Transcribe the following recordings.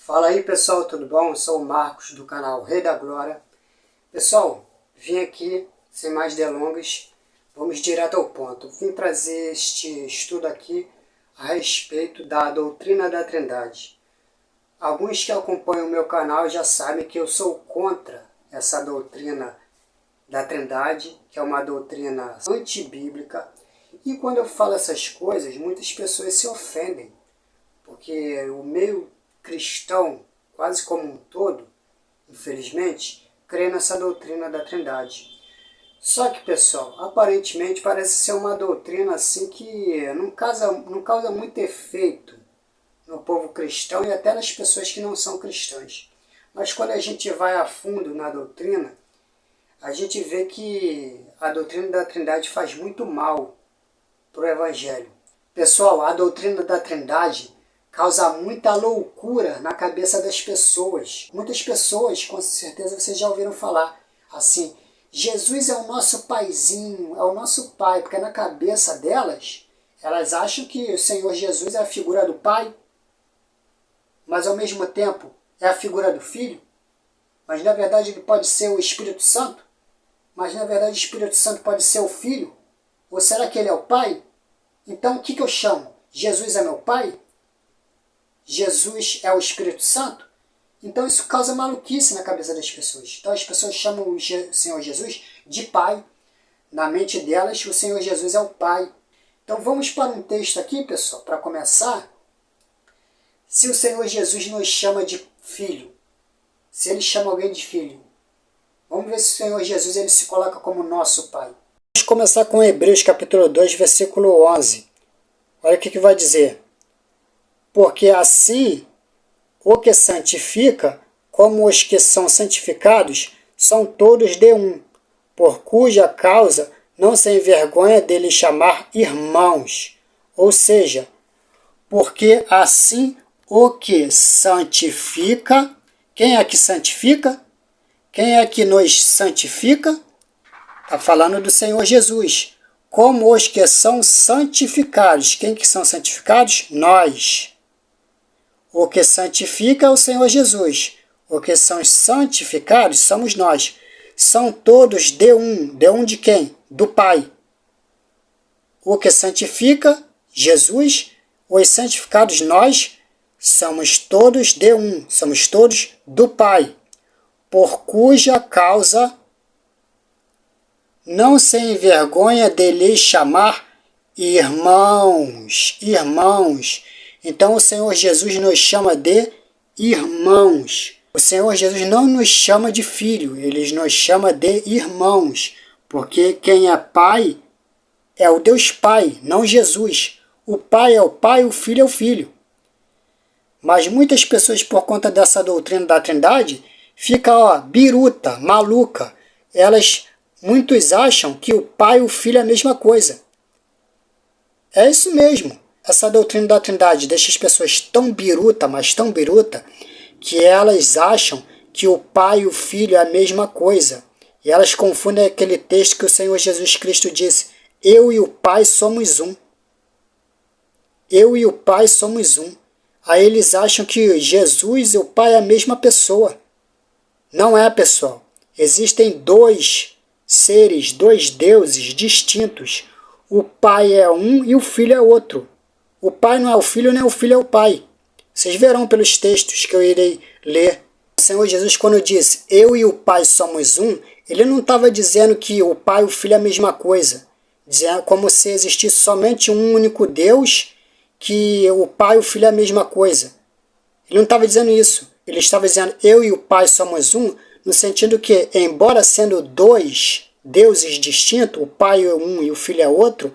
Fala aí pessoal, tudo bom? Eu sou o Marcos do canal Rei da Glória. Pessoal, vim aqui sem mais delongas, vamos direto ao ponto. Vim trazer este estudo aqui a respeito da doutrina da Trindade. Alguns que acompanham o meu canal já sabem que eu sou contra essa doutrina da Trindade, que é uma doutrina antibíblica. E quando eu falo essas coisas, muitas pessoas se ofendem, porque o meio cristão, quase como um todo, infelizmente, crê nessa doutrina da Trindade. Só que, pessoal, aparentemente parece ser uma doutrina assim que não causa muito efeito no povo cristão e até nas pessoas que não são cristãs. Mas quando a gente vai a fundo na doutrina, a gente vê que a doutrina da Trindade faz muito mal para o Evangelho. Pessoal, a doutrina da Trindade causa muita loucura na cabeça das pessoas. Muitas pessoas, com certeza vocês já ouviram falar assim: Jesus é o nosso paizinho, é o nosso pai, porque na cabeça delas, elas acham que o Senhor Jesus é a figura do pai, mas ao mesmo tempo é a figura do filho, mas na verdade ele pode ser o Espírito Santo, mas na verdade o Espírito Santo pode ser o filho, ou será que ele é o pai? Então o que eu chamo? Jesus é meu pai? Jesus é o Espírito Santo? Então isso causa maluquice na cabeça das pessoas. Então as pessoas chamam o Senhor Jesus de pai. Na mente delas, o Senhor Jesus é o pai. Então vamos para um texto aqui, pessoal, para começar. Se o Senhor Jesus nos chama de filho, se ele chama alguém de filho, vamos ver se o Senhor Jesus ele se coloca como nosso pai. Vamos começar com Hebreus capítulo 2, versículo 11. Olha o que vai dizer. Porque assim o que santifica, como os que são santificados, são todos de um, por cuja causa não se envergonha dele chamar irmãos. Ou seja, porque assim o que santifica, quem é que santifica? Quem é que nos santifica? Está falando do Senhor Jesus. Como os que são santificados. Quem que são santificados? Nós. O que santifica é o Senhor Jesus. O que são santificados somos nós. São todos de um. De um de quem? Do Pai. O que santifica, Jesus. Os santificados, nós, somos todos de um. Somos todos do Pai. Por cuja causa não se envergonha de lhes chamar irmãos. Irmãos. Então o Senhor Jesus nos chama de irmãos. O Senhor Jesus não nos chama de filho, ele nos chama de irmãos. Porque quem é pai é o Deus Pai, não Jesus. O pai é o pai, o filho é o filho. Mas muitas pessoas, por conta dessa doutrina da Trindade, ficam biruta, maluca. Muitos acham que o pai e o filho é a mesma coisa. É isso mesmo. Essa doutrina da Trindade deixa as pessoas tão biruta, mas tão biruta, que elas acham que o Pai e o Filho é a mesma coisa. E elas confundem aquele texto que o Senhor Jesus Cristo disse: eu e o Pai somos um. Eu e o Pai somos um. Aí eles acham que Jesus e o Pai é a mesma pessoa. Não é, pessoal. Existem dois seres, dois deuses distintos. O Pai é um e o Filho é outro. O pai não é o filho, nem o filho é o pai. Vocês verão pelos textos que eu irei ler. O Senhor Jesus, quando disse, eu e o pai somos um, ele não estava dizendo que o pai e o filho é a mesma coisa. Dizendo como se existisse somente um único Deus, que o pai e o filho é a mesma coisa. Ele não estava dizendo isso. Ele estava dizendo, eu e o pai somos um, no sentido que, embora sendo dois deuses distintos, o pai é um e o filho é outro,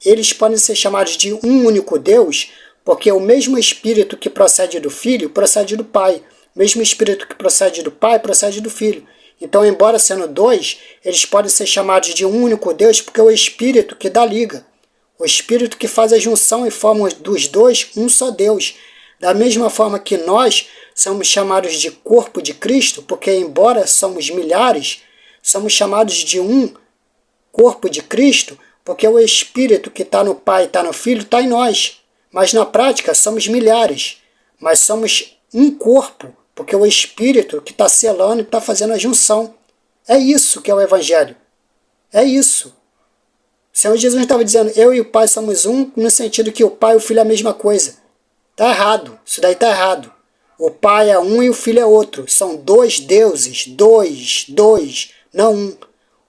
eles podem ser chamados de um único Deus, porque o mesmo Espírito que procede do Filho, procede do Pai. O mesmo Espírito que procede do Pai, procede do Filho. Então, embora sendo dois, eles podem ser chamados de um único Deus, porque é o Espírito que dá liga. O Espírito que faz a junção e forma dos dois um só Deus. Da mesma forma que nós somos chamados de corpo de Cristo, porque embora somos milhares, somos chamados de um corpo de Cristo, porque o Espírito que está no Pai e está no Filho está em nós. Mas na prática somos milhares. Mas somos um corpo, porque é o Espírito que está selando e está fazendo a junção. É isso que é o Evangelho. É isso. O Senhor Jesus estava dizendo, eu e o Pai somos um, no sentido que o Pai e o Filho é a mesma coisa. Está errado. Isso daí está errado. O Pai é um e o Filho é outro. São dois deuses. Dois, não um.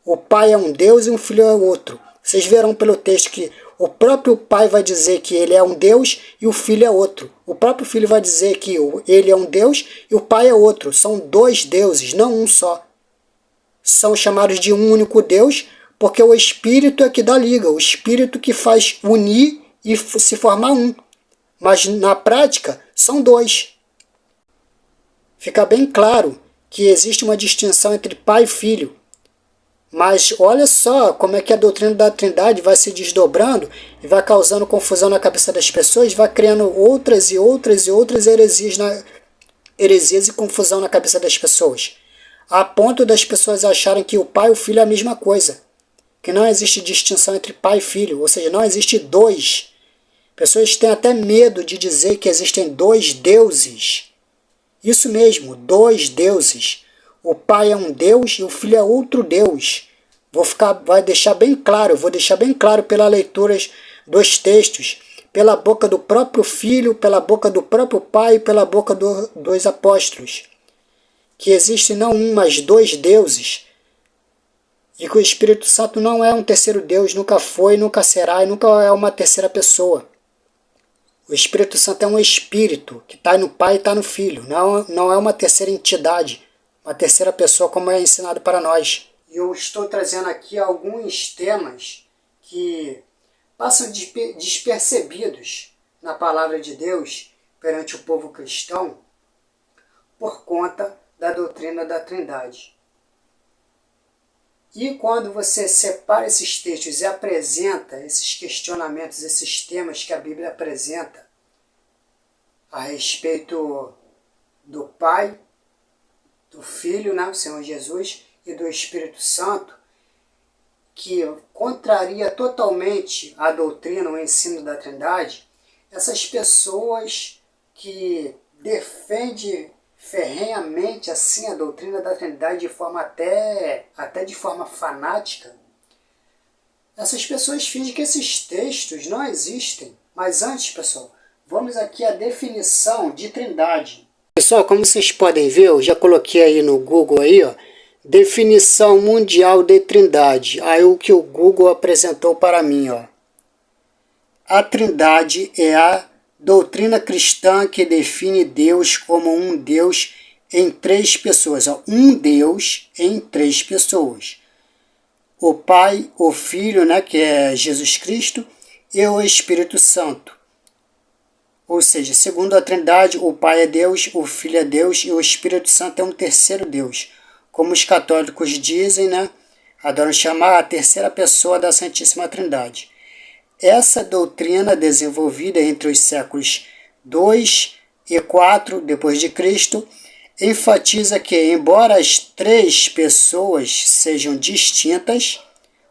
O Pai é um Deus e o Filho é outro. Vocês verão pelo texto que o próprio Pai vai dizer que ele é um Deus e o Filho é outro. O próprio Filho vai dizer que ele é um Deus e o Pai é outro. São dois deuses, não um só. São chamados de um único Deus porque o Espírito é que dá liga, o Espírito que faz unir e se formar um. Mas na prática são dois. Fica bem claro que existe uma distinção entre Pai e Filho. Mas olha só como é que a doutrina da Trindade vai se desdobrando e vai causando confusão na cabeça das pessoas, vai criando outras heresias e confusão na cabeça das pessoas. A ponto das pessoas acharem que o pai e o filho é a mesma coisa. Que não existe distinção entre pai e filho, ou seja, não existe dois. Pessoas têm até medo de dizer que existem dois deuses. Isso mesmo, dois deuses. O pai é um Deus e o filho é outro Deus. Vou deixar bem claro pela leitura dos textos, pela boca do próprio filho, pela boca do próprio pai e pela boca dos apóstolos. Que existe não um, mas dois deuses. E que o Espírito Santo não é um terceiro Deus, nunca foi, nunca será e nunca é uma terceira pessoa. O Espírito Santo é um Espírito que está no Pai e está no Filho. Não é uma terceira entidade, uma terceira pessoa como é ensinado para nós. E eu estou trazendo aqui alguns temas que passam despercebidos na palavra de Deus perante o povo cristão por conta da doutrina da Trindade. E quando você separa esses textos e apresenta esses questionamentos, esses temas que a Bíblia apresenta a respeito do Pai, do Filho, né, o Senhor Jesus, e do Espírito Santo, que contraria totalmente a doutrina, o ensino da Trindade, essas pessoas que defendem ferrenhamente assim a doutrina da Trindade de forma até de forma fanática, essas pessoas fingem que esses textos não existem. Mas antes, pessoal, vamos aqui à definição de Trindade. Pessoal, como vocês podem ver, eu já coloquei aí no Google aí, ó, definição mundial de Trindade. Aí o que o Google apresentou para mim, ó. A Trindade é a doutrina cristã que define Deus como um Deus em três pessoas. Ó, um Deus em três pessoas. O Pai, o Filho, né, que é Jesus Cristo, e o Espírito Santo. Ou seja, segundo a Trindade, o Pai é Deus, o Filho é Deus e o Espírito Santo é um terceiro Deus. Como os católicos dizem, né, adoram chamar a terceira pessoa da Santíssima Trindade. Essa doutrina, desenvolvida entre os séculos 2 e 4 depois de Cristo, enfatiza que, embora as três pessoas sejam distintas,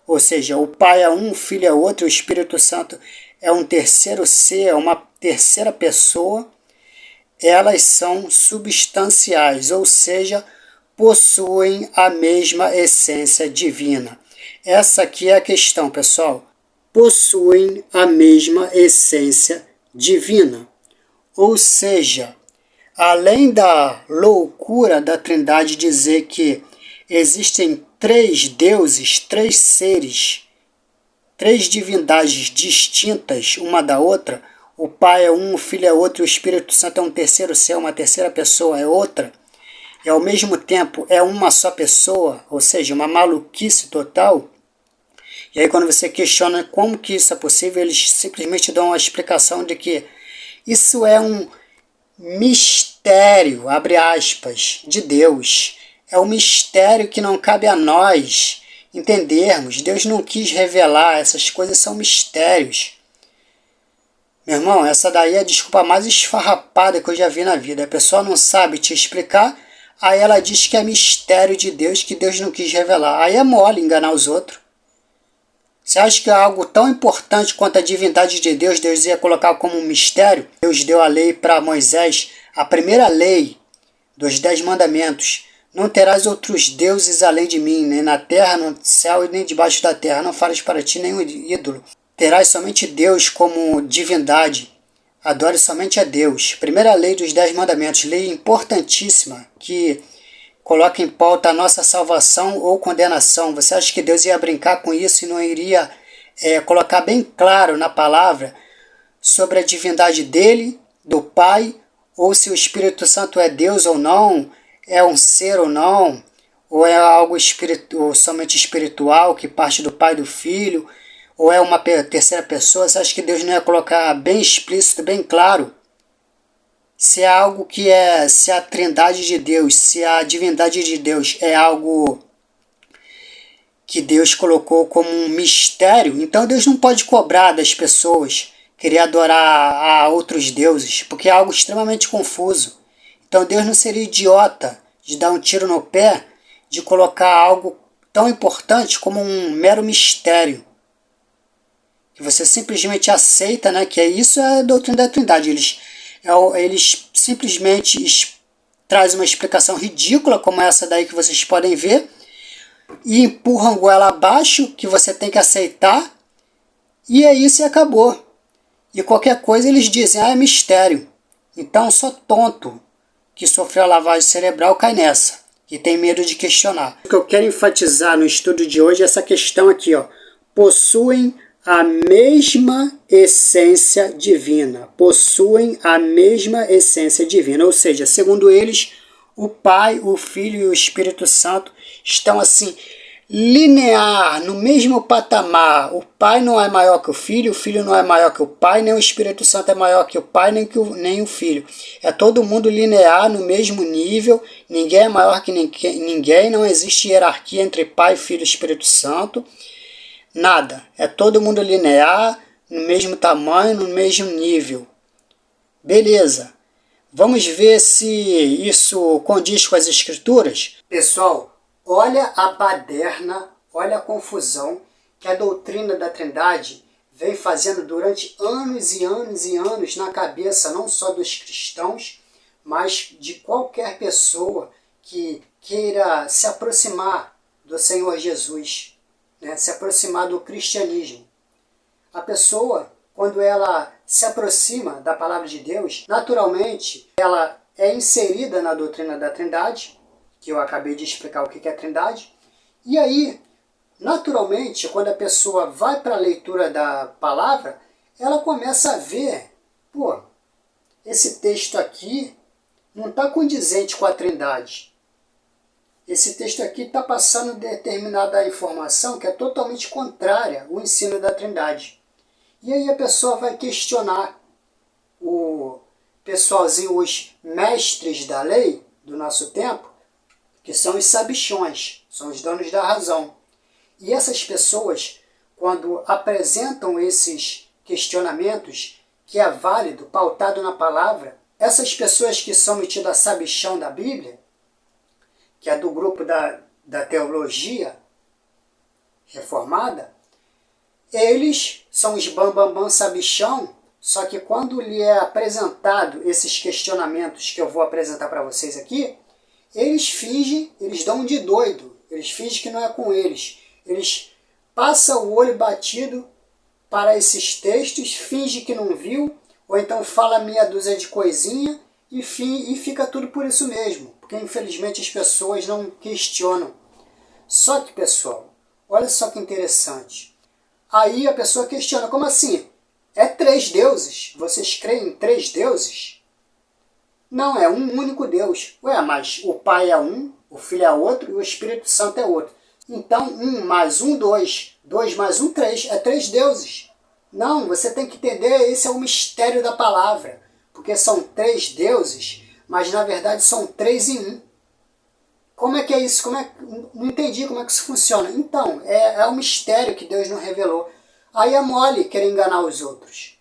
ou seja, o Pai é um, o Filho é outro, o Espírito Santo é um terceiro ser, é uma terceira pessoa, elas são substanciais, ou seja, possuem a mesma essência divina. Essa aqui é a questão, pessoal. Possuem a mesma essência divina. Ou seja, além da loucura da Trindade dizer que existem três deuses, três seres, três divindades distintas uma da outra, o Pai é um, o Filho é outro, o Espírito Santo é um terceiro ser, uma terceira pessoa é outra, e ao mesmo tempo é uma só pessoa, ou seja, uma maluquice total. E aí quando você questiona como que isso é possível, eles simplesmente dão uma explicação de que isso é um mistério, abre aspas, de Deus. É um mistério que não cabe a nós entendermos. Deus não quis revelar, essas coisas são mistérios. Meu irmão, essa daí é a desculpa mais esfarrapada que eu já vi na vida. A pessoa não sabe te explicar, aí ela diz que é mistério de Deus, que Deus não quis revelar. Aí é mole enganar os outros. Você acha que é algo tão importante quanto a divindade de Deus, Deus ia colocar como um mistério? Deus deu a lei para Moisés A primeira lei dos 10 mandamentos: não terás outros deuses além de mim, nem na terra, no céu e nem debaixo da terra. Não fares para ti nenhum ídolo. Terás somente Deus como divindade. Adore somente a Deus. Primeira lei dos 10 mandamentos, lei importantíssima que coloca em pauta a nossa salvação ou condenação. Você acha que Deus ia brincar com isso e não iria colocar bem claro na palavra sobre a divindade dele, do Pai, ou se o Espírito Santo é Deus ou não, é um ser ou não, ou é algo ou somente espiritual que parte do Pai e do Filho, ou é uma terceira pessoa? Você acha que Deus não ia colocar bem explícito, bem claro? Se é algo que se a trindade de Deus, se a divindade de Deus é algo que Deus colocou como um mistério, então Deus não pode cobrar das pessoas querer adorar a outros deuses, porque é algo extremamente confuso. Então Deus não seria idiota de dar um tiro no pé, de colocar algo tão importante como um mero mistério, que você simplesmente aceita, né, que isso é a doutrina da Trindade. Eles simplesmente trazem uma explicação ridícula, como essa daí que vocês podem ver, e empurram goela abaixo, que você tem que aceitar, e é isso e acabou. E qualquer coisa eles dizem, é mistério. Então só tonto que sofreu a lavagem cerebral cai nessa, e tem medo de questionar. O que eu quero enfatizar no estudo de hoje é essa questão aqui, ó. Possuem a mesma essência divina. Possuem a mesma essência divina. Ou seja, segundo eles, o Pai, o Filho e o Espírito Santo estão assim, linear, no mesmo patamar. O Pai não é maior que o Filho não é maior que o Pai, nem o Espírito Santo é maior que o Pai, nem o Filho. É todo mundo linear, no mesmo nível, ninguém é maior que ninguém, não existe hierarquia entre Pai, Filho e Espírito Santo. Nada. É todo mundo linear, no mesmo tamanho, no mesmo nível. Beleza. Vamos ver se isso condiz com as Escrituras? Pessoal, olha a baderna, olha a confusão que a doutrina da Trindade vem fazendo durante anos e anos e anos na cabeça não só dos cristãos, mas de qualquer pessoa que queira se aproximar do Senhor Jesus, né? Se aproximar do cristianismo. A pessoa, quando ela se aproxima da palavra de Deus, naturalmente ela é inserida na doutrina da Trindade, que eu acabei de explicar o que é a Trindade, e aí, naturalmente, quando a pessoa vai para a leitura da palavra, ela começa a ver, pô, esse texto aqui não está condizente com a Trindade. Esse texto aqui está passando determinada informação que é totalmente contrária ao ensino da Trindade. E aí a pessoa vai questionar o pessoalzinho, os mestres da lei do nosso tempo, que são os sabichões, são os donos da razão. E essas pessoas, quando apresentam esses questionamentos, que é válido, pautado na palavra, essas pessoas que são metidas a sabichão da Bíblia, que é do grupo da teologia reformada, eles são os bambambam sabichão, só que quando lhe é apresentado esses questionamentos que eu vou apresentar para vocês aqui, eles fingem, eles dão um de doido, eles fingem que não é com eles. Eles passam o olho batido para esses textos, fingem que não viu, ou então fala meia dúzia de coisinha e fica tudo por isso mesmo, porque infelizmente as pessoas não questionam. Só que, pessoal, olha só que interessante. Aí a pessoa questiona, como assim? É 3 deuses? Vocês creem em 3 deuses? Não, é um único Deus. Ué, mas o Pai é um, o Filho é outro e o Espírito Santo é outro. Então, 1 mais 1, 2. 2 mais 1, 3. É 3 deuses. Não, você tem que entender, esse é o mistério da palavra. Porque são 3 deuses, mas na verdade são 3 em 1. Como é que é isso? Não entendi como é que isso funciona. Então, é um mistério que Deus não revelou. Aí é mole querer enganar os outros.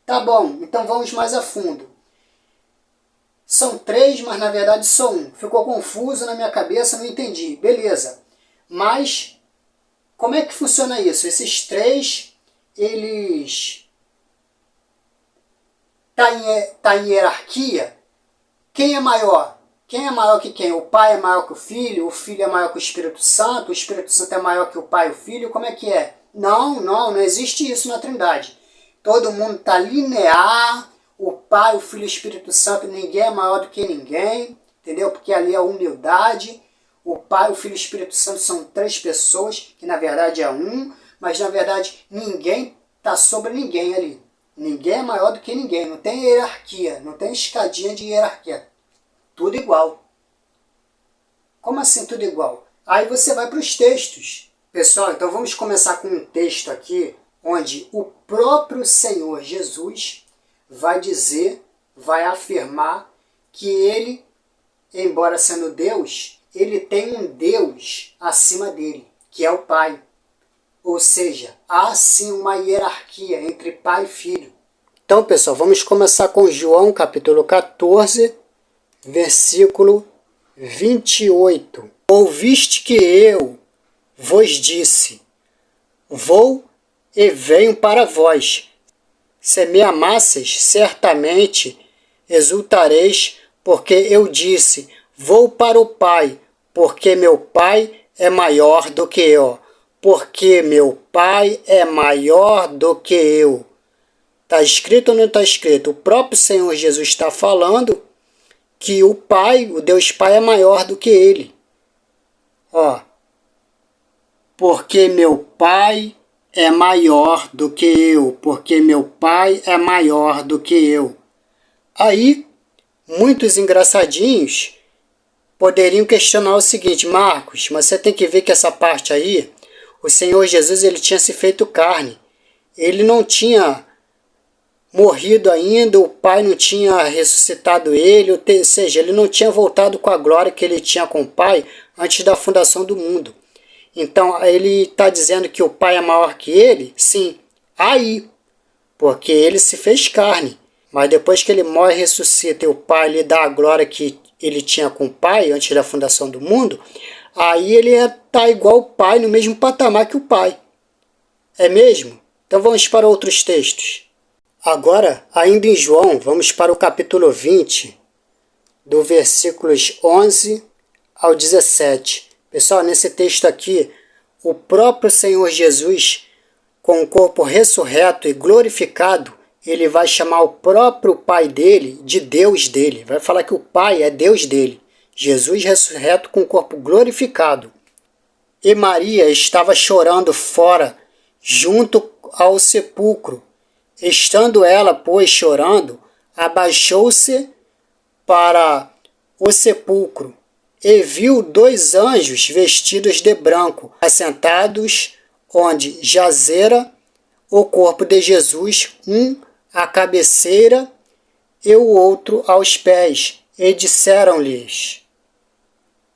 Tá bom, então vamos mais a fundo. São 3, mas na verdade são 1. Ficou confuso na minha cabeça, não entendi. Beleza. Mas, como é que funciona isso? Esses 3, eles... Tá em hierarquia? quem é maior? Quem é maior que quem? O Pai é maior que o Filho é maior que o Espírito Santo é maior que o Pai e o Filho? Como é que é? Não existe isso na Trindade. Todo mundo está linear, o Pai, o Filho e o Espírito Santo, ninguém é maior do que ninguém, entendeu? Porque ali é a humildade. O Pai, o Filho e o Espírito Santo são 3 pessoas, que na verdade é um, mas na verdade ninguém está sobre ninguém ali. Ninguém é maior do que ninguém, não tem hierarquia, não tem escadinha de hierarquia. Tudo igual. Como assim tudo igual? Aí você vai para os textos. Pessoal, então vamos começar com um texto aqui, onde o próprio Senhor Jesus vai dizer, vai afirmar que ele, embora sendo Deus, ele tem um Deus acima dele, que é o Pai. Ou seja, há sim uma hierarquia entre Pai e Filho. Então, pessoal, vamos começar com João capítulo 14, versículo 28. Ouviste que eu vos disse, vou e venho para vós. Se me amasseis, certamente exultareis, porque eu disse, vou para o Pai, porque meu Pai é maior do que eu. Porque meu Pai é maior do que eu. Está escrito ou não está escrito? O próprio Senhor Jesus está falando que o Pai, o Deus Pai, é maior do que ele. Ó, porque meu Pai é maior do que eu, porque meu Pai é maior do que eu. Aí, muitos engraçadinhos poderiam questionar o seguinte, Marcos, mas você tem que ver que essa parte aí, o Senhor Jesus ele tinha se feito carne. Ele não tinha morrido ainda, o Pai não tinha ressuscitado ele, ou seja, ele não tinha voltado com a glória que ele tinha com o Pai antes da fundação do mundo. Então, ele está dizendo que o Pai é maior que ele? Sim, aí, porque ele se fez carne. Mas depois que ele morre e ressuscita e o Pai lhe dá a glória que ele tinha com o Pai antes da fundação do mundo, aí ele está igual ao Pai, no mesmo patamar que o Pai. É mesmo? Então vamos para outros textos. Agora, ainda em João, vamos para o capítulo 20, do versículos 11 ao 17. Pessoal, nesse texto aqui, o próprio Senhor Jesus, com o corpo ressurreto e glorificado, ele vai chamar o próprio Pai dele de Deus dele. Vai falar que o Pai é Deus dele. Jesus ressurreto com o corpo glorificado. E Maria estava chorando fora, junto ao sepulcro. Estando ela, pois, chorando, abaixou-se para o sepulcro e viu 2 anjos vestidos de branco, assentados onde jazera o corpo de Jesus, um à cabeceira e o outro aos pés, e disseram-lhes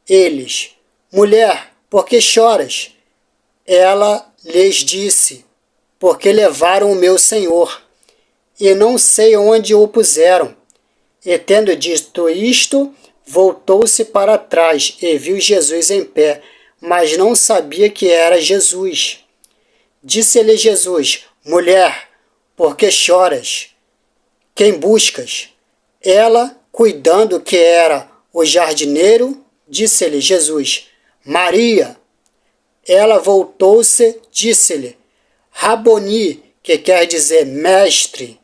eles, mulher, por que choras? Ela lhes disse, porque levaram o meu Senhor, e não sei onde o puseram. E tendo dito isto, voltou-se para trás e viu Jesus em pé, mas não sabia que era Jesus. Disse-lhe Jesus, mulher, por que choras? Quem buscas? Ela, cuidando que era o jardineiro, disse-lhe Jesus, Maria. Ela voltou-se, disse-lhe, Raboni, que quer dizer mestre.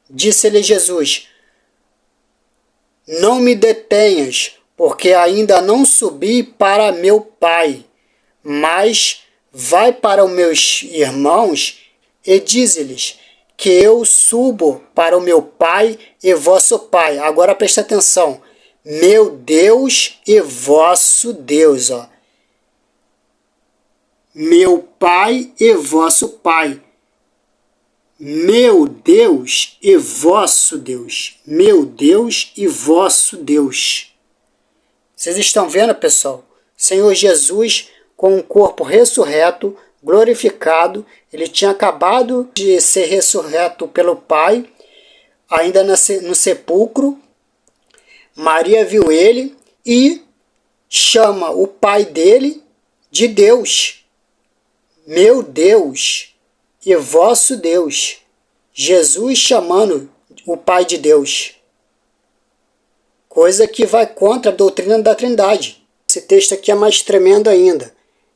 Disse-lhe Jesus, não me detenhas, porque ainda não subi para meu Pai, mas vai para os meus irmãos e dize-lhes que eu subo para o meu Pai e vosso Pai. Agora presta atenção, meu Deus e vosso Deus, ó. Meu Pai e vosso Pai. Meu Deus e vosso Deus. Meu Deus e vosso Deus. Vocês estão vendo, pessoal? Senhor Jesus, com um corpo ressurreto, glorificado, ele tinha acabado de ser ressurreto pelo Pai, ainda no sepulcro. Maria viu ele e chama o Pai dele de Deus. Meu Deus e vosso Deus. Jesus chamando o Pai de Deus. coisa que vai contra a doutrina da Trindade. Esse texto aqui é mais tremendo ainda.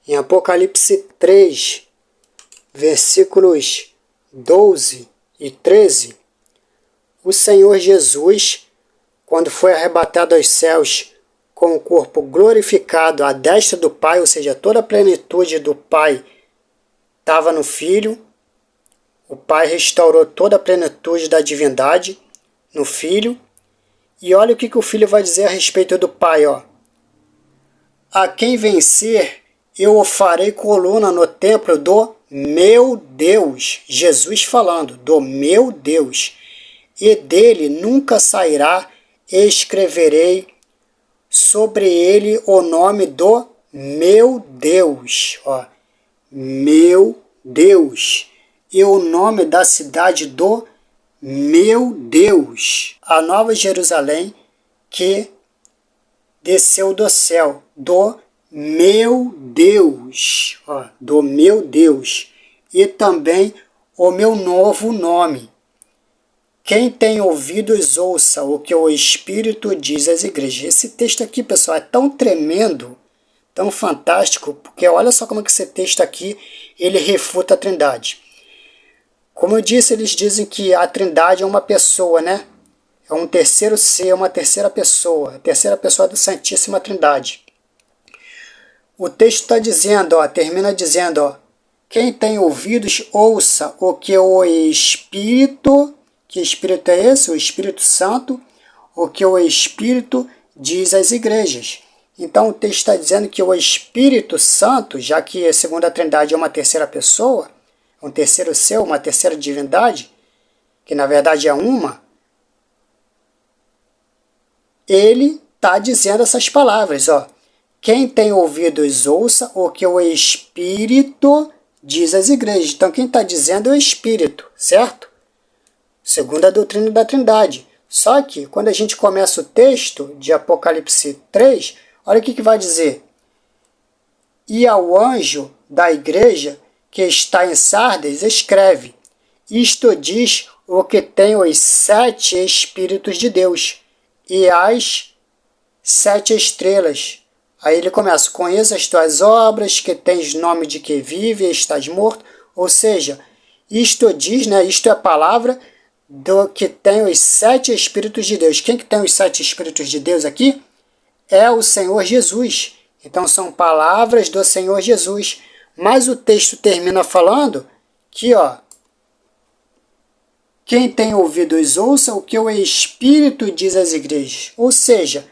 Em Apocalipse 3, versículos 12 e 13, o Senhor Jesus, quando foi arrebatado aos céus com o corpo glorificado à destra do Pai, ou seja, toda a plenitude do Pai estava no Filho, o Pai restaurou toda a plenitude da divindade no Filho, e olha o que o Filho vai dizer a respeito do Pai, ó. A quem vencer, eu o farei coluna no templo do meu Deus. Jesus falando, do meu Deus. E dele nunca sairá, e escreverei sobre ele o nome do meu Deus. Ó, meu Deus. E o nome da cidade do meu Deus. A Nova Jerusalém que desceu do céu, do meu Deus, ó, do meu Deus, e também o meu novo nome. Quem tem ouvidos, ouça o que o Espírito diz às igrejas. Esse texto aqui, pessoal, é tão tremendo, tão fantástico, porque olha só como é que esse texto aqui, ele refuta a Trindade. Como eu disse, eles dizem que a Trindade é uma pessoa, né? É um terceiro ser, uma terceira pessoa, a terceira pessoa da Santíssima Trindade. O texto está dizendo, ó, termina dizendo, ó, quem tem ouvidos, ouça o que o Espírito, que Espírito é esse? O Espírito Santo, o que o Espírito diz às igrejas. Então o texto está dizendo que o Espírito Santo, já que a segunda Trindade é uma terceira pessoa, um terceiro ser, uma terceira divindade, que na verdade é uma, ele está dizendo essas palavras, ó. Quem tem ouvidos, ouça o que o Espírito diz às igrejas. Então quem está dizendo é o Espírito, certo? Segundo a doutrina da Trindade. Só que quando a gente começa o texto de Apocalipse 3, olha o que vai dizer. E ao anjo da igreja que está em Sardes, escreve, isto diz o que tem os 7 Espíritos de Deus e as 7 estrelas. Aí ele começa, conheça as tuas obras, que tens nome de que vive e estás morto. Ou seja, isto diz, né, isto é a palavra do que tem os 7 Espíritos de Deus. Quem que tem os 7 Espíritos de Deus aqui? É o Senhor Jesus. Então são palavras do Senhor Jesus. Mas o texto termina falando que, ó, quem tem ouvidos, ouça o que o Espírito diz às igrejas. Ou seja,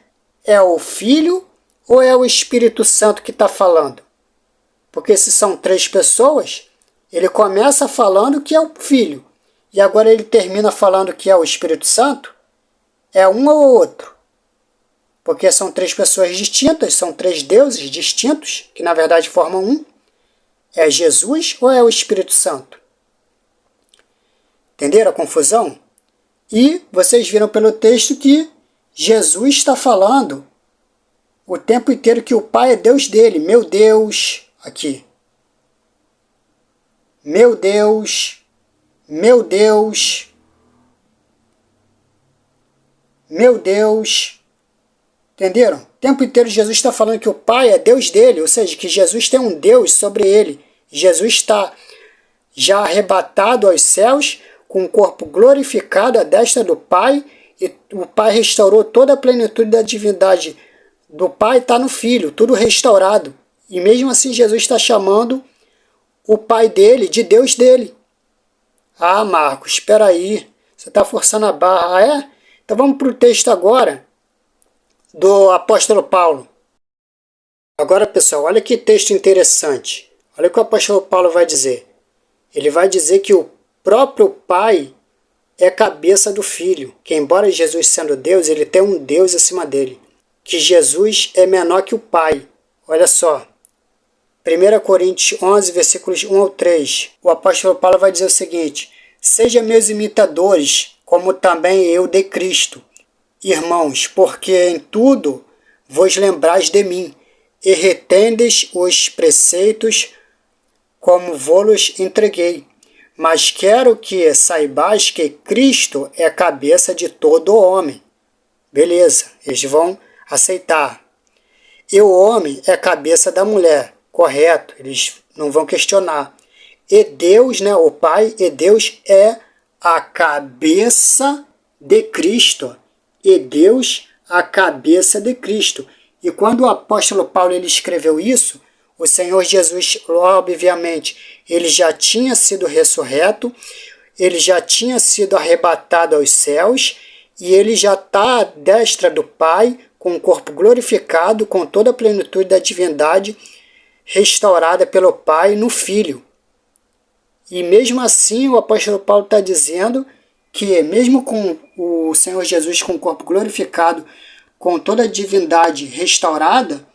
é o Filho ou é o Espírito Santo que está falando? Porque se são 3 pessoas, ele começa falando que é o Filho. E agora ele termina falando que é o Espírito Santo? É um ou outro? Porque são 3 pessoas distintas, são 3 deuses distintos, que na verdade formam um. É Jesus ou é o Espírito Santo? Entenderam a confusão? E vocês viram pelo texto que Jesus está falando o tempo inteiro que o Pai é Deus dele. Meu Deus, aqui. Meu Deus, meu Deus, meu Deus. Entenderam? O tempo inteiro Jesus está falando que o Pai é Deus dele, ou seja, que Jesus tem um Deus sobre ele. Jesus está já arrebatado aos céus, com o corpo glorificado à destra do Pai, e o Pai restaurou toda a plenitude da divindade do Pai, está no Filho, tudo restaurado. E mesmo assim Jesus está chamando o Pai dele de Deus dele. Ah, Marcos, espera aí, você está forçando a barra. Ah, é? Então vamos para o texto agora do apóstolo Paulo. Agora, pessoal, olha que texto interessante. Olha o que o apóstolo Paulo vai dizer. Ele vai dizer que o próprio Pai é cabeça do Filho, que embora Jesus sendo Deus, ele tem um Deus acima dele. Que Jesus é menor que o Pai. Olha só. 1 Coríntios 11, versículos 1 ao 3. O apóstolo Paulo vai dizer o seguinte: sejam meus imitadores, como também eu de Cristo. Irmãos, porque em tudo vos lembrais de mim, e retendes os preceitos como vos entreguei. Mas quero que saibais que Cristo é cabeça de todo homem. Beleza, eles vão aceitar. E o homem é a cabeça da mulher, correto, eles não vão questionar. E Deus, né, o Pai, e Deus é a cabeça de Cristo. E Deus, a cabeça de Cristo. E quando o apóstolo Paulo ele escreveu isso, o Senhor Jesus, obviamente, ele já tinha sido ressurreto, ele já tinha sido arrebatado aos céus, e ele já está à destra do Pai, com o corpo glorificado, com toda a plenitude da divindade, restaurada pelo Pai no Filho. E mesmo assim, o apóstolo Paulo está dizendo que, mesmo com o Senhor Jesus com o corpo glorificado, com toda a divindade restaurada,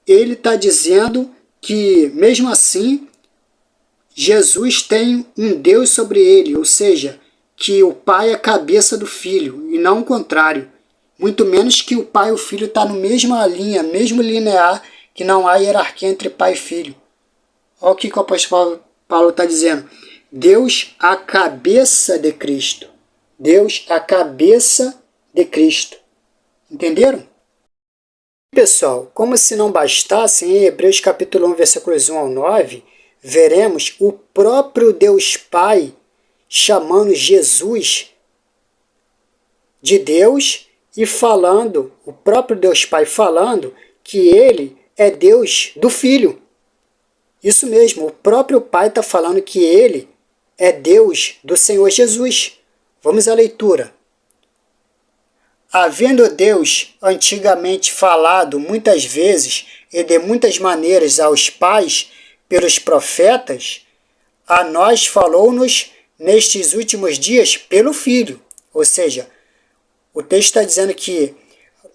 ele está dizendo que, mesmo assim, Jesus tem um Deus sobre ele, ou seja, que o Pai é a cabeça do Filho, e não o contrário. Muito menos que o Pai e o Filho estão na mesma linha, mesmo linear, que não há hierarquia entre Pai e Filho. Olha o que o apóstolo Paulo está dizendo. Deus, a cabeça de Cristo. Deus, a cabeça de Cristo. Entenderam? Pessoal, como se não bastasse, em Hebreus capítulo 1, versículos 1 ao 9, veremos o próprio Deus Pai chamando Jesus de Deus e falando, o próprio Deus Pai falando que ele é Deus do Filho. Isso mesmo, o próprio Pai está falando que ele é Deus do Senhor Jesus. Vamos à leitura. Havendo Deus antigamente falado muitas vezes e de muitas maneiras aos pais pelos profetas, a nós falou-nos nestes últimos dias pelo Filho. Ou seja, o texto está dizendo que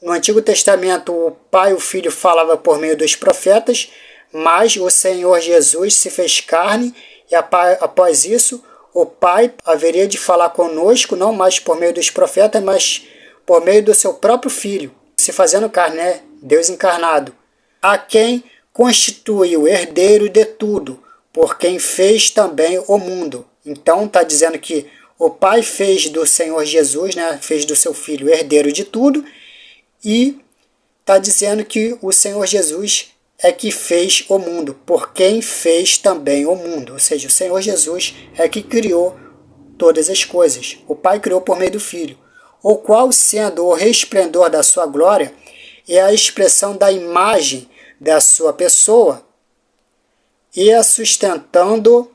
no Antigo Testamento o Pai e o Filho falavam por meio dos profetas, mas o Senhor Jesus se fez carne e após isso o Pai haveria de falar conosco, não mais por meio dos profetas, mas por meio do seu próprio Filho, se fazendo carne, né? Deus encarnado, a quem constituiu herdeiro de tudo, por quem fez também o mundo. Então está dizendo que o Pai fez do Senhor Jesus, né? Fez do seu Filho herdeiro de tudo, e está dizendo que o Senhor Jesus é que fez o mundo, por quem fez também o mundo. Ou seja, o Senhor Jesus é que criou todas as coisas. O Pai criou por meio do Filho, o qual, sendo o resplendor da sua glória e a expressão da imagem da sua pessoa, e a sustentando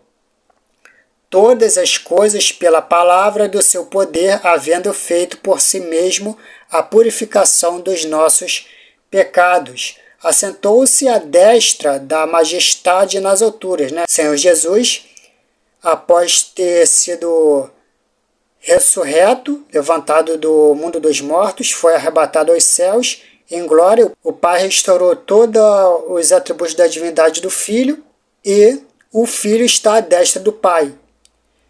todas as coisas pela palavra do seu poder, havendo feito por si mesmo a purificação dos nossos pecados, assentou-se à destra da majestade nas alturas, né? Senhor Jesus, após ter sido ressurreto, levantado do mundo dos mortos, foi arrebatado aos céus em glória. O Pai restaurou todos os atributos da divindade do Filho e o Filho está à destra do Pai,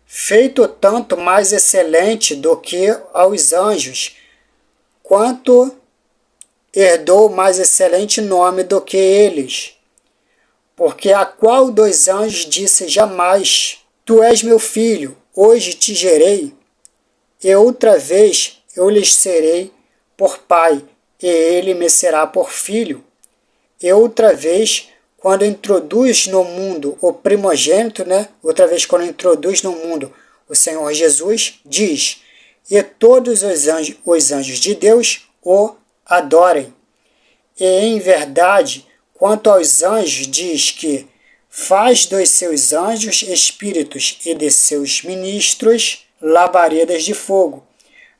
feito tanto mais excelente do que aos anjos, quanto herdou mais excelente nome do que eles. Porque a qual dos anjos disse jamais: Tu és meu filho, hoje te gerei, e outra vez eu lhes serei por pai, e ele me será por filho. E outra vez, quando introduz no mundo o primogênito, né? Outra vez quando introduz no mundo o Senhor Jesus, diz: E todos os anjos de Deus o adorem. E em verdade, quanto aos anjos, diz que faz dos seus anjos espíritos e de seus ministros labaredas de fogo.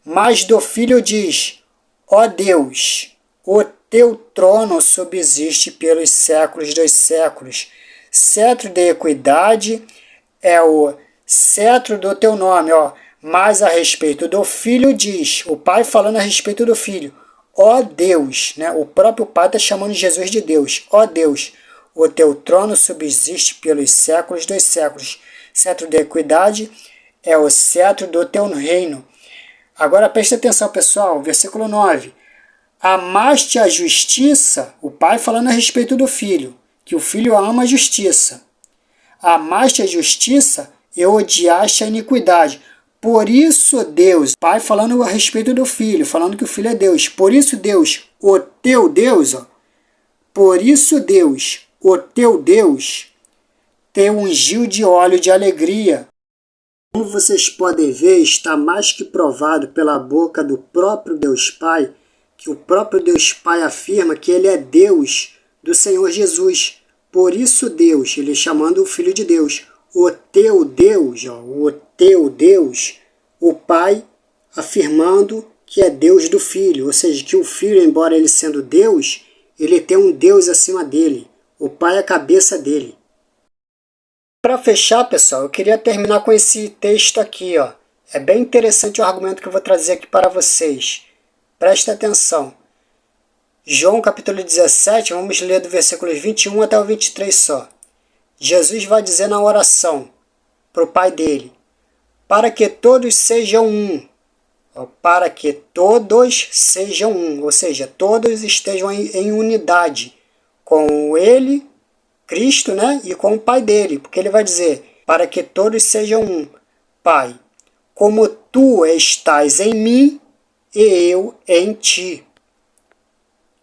Mas do Filho diz: Ó Deus, o teu trono subsiste pelos séculos dos séculos. Cetro de equidade é o cetro do teu nome. Mas a respeito do Filho diz, o Pai falando a respeito do Filho: Ó Deus, né? O próprio Pai está chamando Jesus de Deus. Ó Deus, o teu trono subsiste pelos séculos dos séculos. Cetro de equidade é o cetro do teu reino. Agora preste atenção, pessoal, versículo 9. Amaste a justiça, o Pai falando a respeito do Filho, que o Filho ama a justiça. Amaste a justiça e odiaste a iniquidade. Por isso Deus, Pai falando a respeito do Filho, falando que o Filho é Deus. Por isso Deus, o teu Deus, ó, por isso Deus, o teu Deus, te ungiu de óleo de alegria. Como vocês podem ver, está mais que provado pela boca do próprio Deus Pai, que o próprio Deus Pai afirma que Ele é Deus do Senhor Jesus. Por isso Deus, Ele chamando o Filho de Deus, o teu Deus, ó, o teu Deus, o Pai afirmando que é Deus do Filho, ou seja, que o Filho, embora ele sendo Deus, ele tem um Deus acima dele, o Pai é a cabeça dele. Para fechar, pessoal, eu queria terminar com esse texto aqui, ó. É bem interessante o argumento que eu vou trazer aqui para vocês. Preste atenção. João capítulo 17, vamos ler do versículos 21 até o 23 só. Jesus vai dizer na oração para o Pai dele, para que todos sejam um. Para que todos sejam um, ou seja, todos estejam em unidade com ele, Cristo, né, e com o Pai dele, porque ele vai dizer, para que todos sejam um. Pai, como tu estás em mim e eu em ti,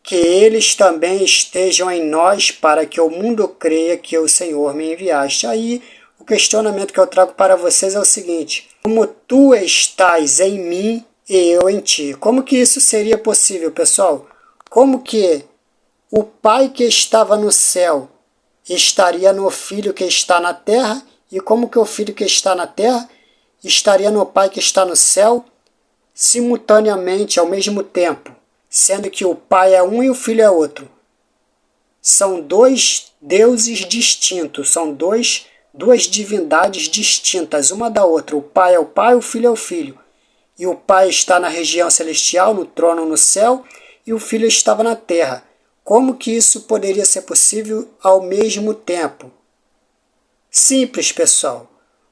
que eles também estejam em nós, para que o mundo creia que o Senhor me enviaste. Aí, o questionamento que eu trago para vocês é o seguinte, como tu estás em mim e eu em ti. Como que isso seria possível, pessoal? Como que o Pai que estava no céu estaria no Filho que está na terra, e como que o Filho que está na terra estaria no Pai que está no céu, simultaneamente, ao mesmo tempo, sendo que o Pai é um e o Filho é outro. São dois deuses distintos, são duas divindades distintas, uma da outra. O Pai é o Pai, o Filho é o Filho. E o Pai está na região celestial, no trono no céu, e o Filho estava na terra. Como que isso poderia ser possível ao mesmo tempo? Simples, pessoal.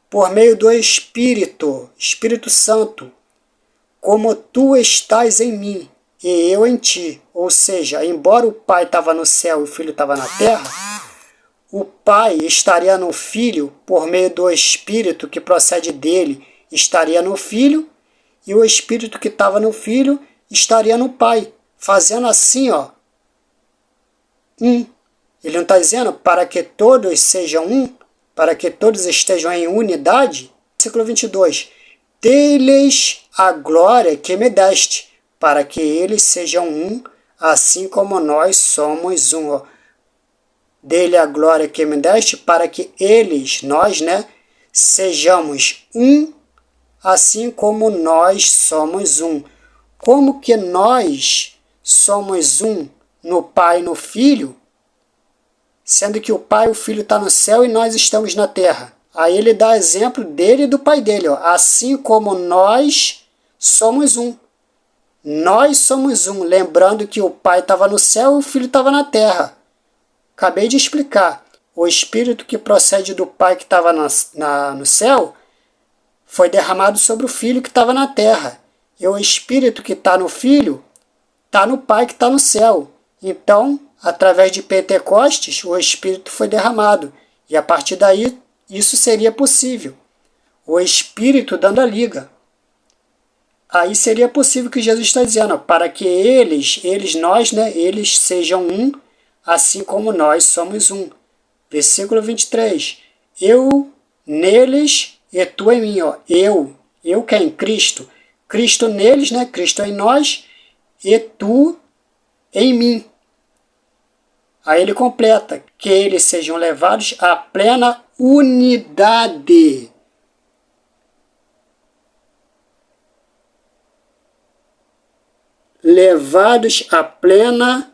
Por meio do Espírito Santo. Como tu estás em mim e eu em ti. Ou seja, embora o Pai estava no céu e o Filho estava na terra, o Pai estaria no Filho por meio do Espírito que procede dele, estaria no Filho, e o Espírito que estava no Filho estaria no Pai, fazendo assim, ó, um. Ele não está dizendo para que todos sejam um, para que todos estejam em unidade? Versículo 22. Dê-lhes a glória que me deste, para que eles sejam um, assim como nós somos um. Dê-lhe a glória que me deste, para que eles, nós, né, sejamos um, assim como nós somos um. Como que nós somos um no Pai e no Filho, sendo que o Pai e o Filho estão no céu e nós estamos na terra? Aí ele dá exemplo dele e do Pai dele, ó. Assim como nós somos um. Nós somos um, lembrando que o Pai estava no céu e o Filho estava na terra. Acabei de explicar. O Espírito que procede do Pai que estava no céu foi derramado sobre o Filho que estava na terra. E o Espírito que está no Filho está no Pai que está no céu. Então, através de Pentecostes, o Espírito foi derramado. E a partir daí, isso seria possível. O Espírito dando a liga. Aí seria possível que Jesus está dizendo, para que eles, nós, né, eles sejam um, assim como nós somos um. Versículo 23. Eu neles e tu em mim. Ó. Eu que é em Cristo. Cristo neles, né, Cristo em nós, e tu em mim. Aí ele completa, que eles sejam levados à plena unidade. Levados à plena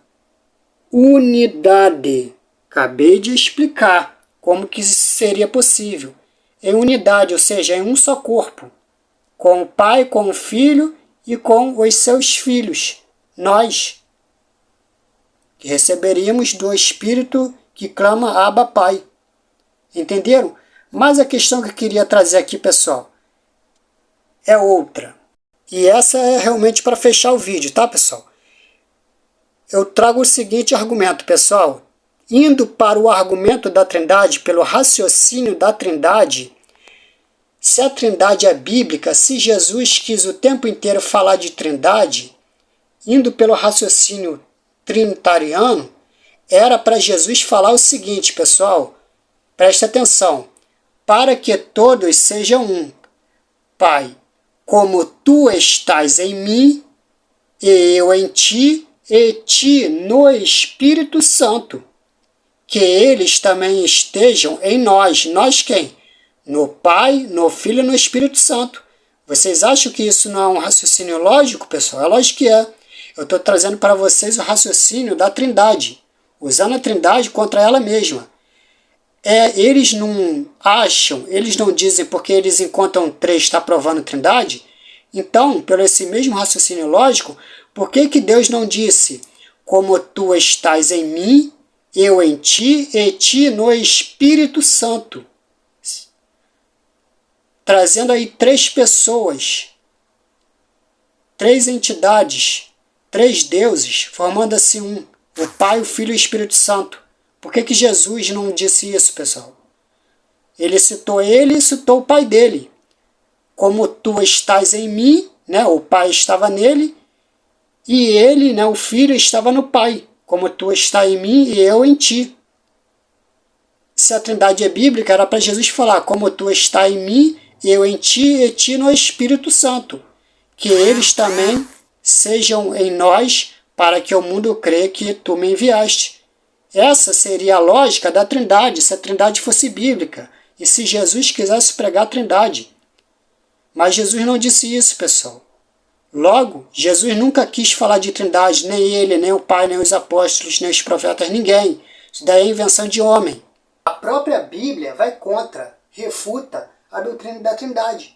unidade. Acabei de explicar como que isso seria possível. Em unidade, ou seja, em um só corpo. Com o Pai, com o Filho e com os seus filhos. Nós, que receberíamos do Espírito que clama Abba Pai. Entenderam? Mas a questão que eu queria trazer aqui, pessoal, é outra. E essa é realmente para fechar o vídeo, tá, pessoal? Eu trago o seguinte argumento, pessoal. Indo para o argumento da Trindade, pelo raciocínio da Trindade, Se a trindade é bíblica, se Jesus quis o tempo inteiro falar de trindade, indo pelo raciocínio trinitariano, era para Jesus falar o seguinte, pessoal, preste atenção, para que todos sejam um. Pai, como tu estás em mim, e eu em ti, e ti no Espírito Santo, que eles também estejam em nós. Nós quem? No Pai, no Filho e no Espírito Santo. Vocês acham que isso não é um raciocínio lógico, pessoal? É lógico que é. Eu estou trazendo para vocês o raciocínio da Trindade, usando a Trindade contra ela mesma. Eles não acham, eles não dizem porque eles encontram 3 está provando Trindade? Então, pelo esse mesmo raciocínio lógico, por que Deus não disse como tu estás em mim, eu em ti e ti no Espírito Santo? Trazendo aí 3 pessoas, 3 entidades, 3 deuses, formando assim um, o Pai, o Filho e o Espírito Santo. Por que Jesus não disse isso, pessoal? Ele citou ele e citou o Pai dele. Como tu estás em mim, né, o Pai estava nele, e ele, né, o Filho, estava no Pai. Como tu estás em mim e eu em ti. Se a Trindade é bíblica, era para Jesus falar, como tu estás em mim, eu em ti e ti no Espírito Santo. Que eles também sejam em nós, para que o mundo crê que tu me enviaste. Essa seria a lógica da Trindade, se a Trindade fosse bíblica, e se Jesus quisesse pregar a Trindade. Mas Jesus não disse isso, pessoal. Logo, Jesus nunca quis falar de Trindade, nem ele, nem o Pai, nem os apóstolos, nem os profetas, ninguém. Isso daí é invenção de homem. A própria Bíblia vai contra, refuta a doutrina da Trindade.